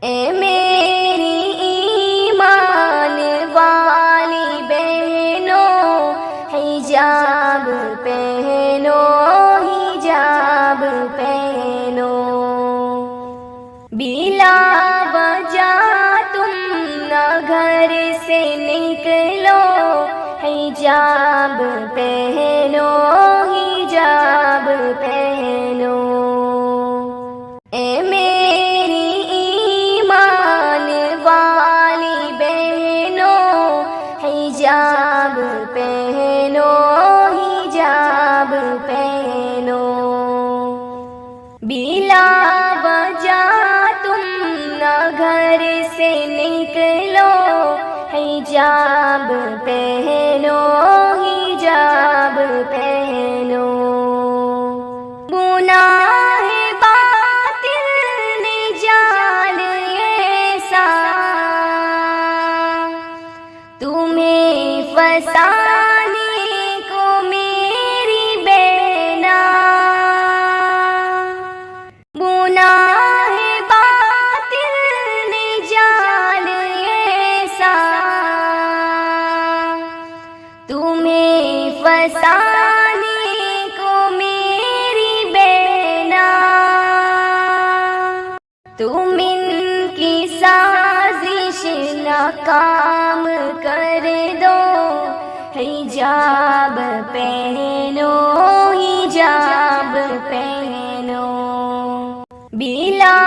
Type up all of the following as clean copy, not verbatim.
اے میری ایمان والی بہنوں، حجاب پہنو، حجاب پہنو، بلا وجہ تم نہ گھر سے نکلو، حجاب پہنو، حجاب پہنو، اے میری ایمان والی بہنوں، حجاب پہنو، حجاب پہنو، بلا وجہ تم نہ گھر سے نکلو، حجاب پہنو، حجاب پہنو، گناہ باطل نے جال ایسا تمہیں فسانے کو میری بینا، گناہ باطل نے جال ایسا تمہیں فسانے کو میری بینا، تم ان کی سازش ناکام کر دو، حجاب پہنو، حجاب پہنو، بلا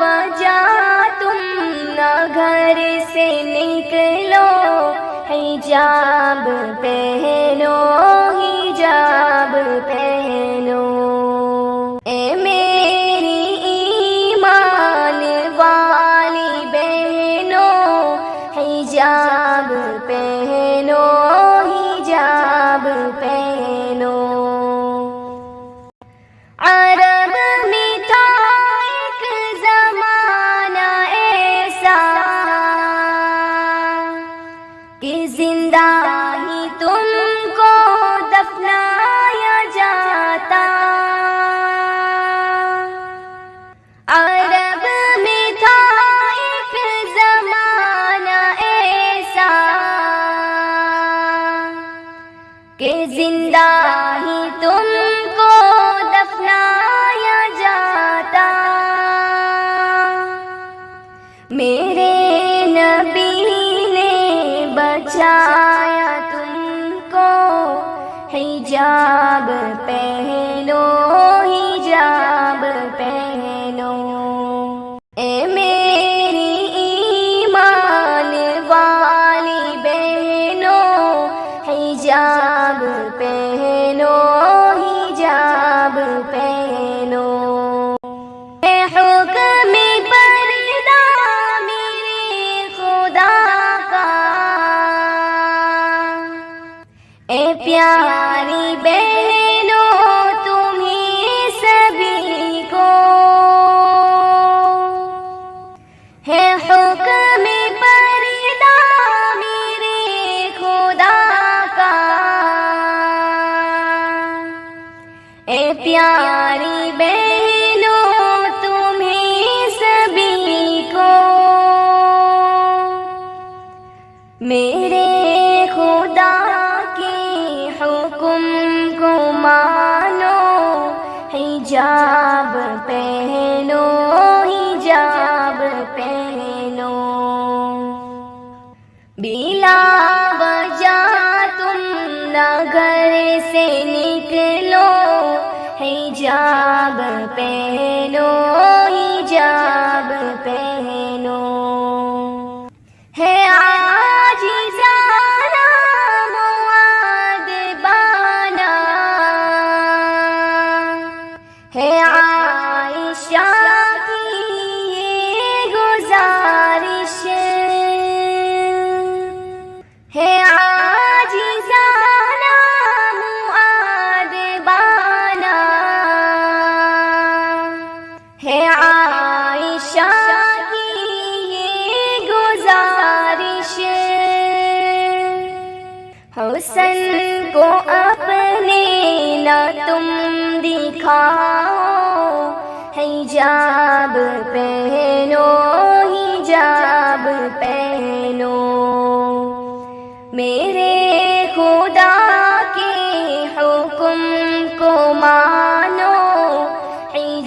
وجہ تم نہ گھر سے نکلو، حجاب پہنو، حجاب پہنو، اے میری ایمان والی بہنوں، حجاب پہنو، حجاب پہنو، عرب میں تھا ایک زمانہ ایسا کہ زندہ ہی تم کو دفنایا جاتا، عرب میں تھا ایک زمانہ ایسا کہ زندہ ہی تم کو دفنایا جاتا، میرے نبی نے بچایا تم کو، حجاب پہنو، حجاب پہنو، اے میری ایمان والی بہنوں، حجاب پہنو، حجاب پہنو، اے حکم پردہ میرے خدا کا، اے پیاری بہنوں تمہیں سبھی کو، ہے حکم پردہ میرے خدا کا، اے پیاری بہنوں تمہیں سبھی کو، میرے خدا کے حکم کو مانو، حجاب پہنو، حجاب پہنو، بلا وجہ تم نہ گھر سے نکلو، حجاب پہنو، حجاب پہنو، ہے عاجزانہ مؤدبانہ، ہے عائشہ کی یہ گزارش، ہے عاجزانہ مؤدبانہ، ہے عائشہ کی یہ گزارش، حسن کو اپنے نہ تم دکھاؤ، حجاب پہنو،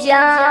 جا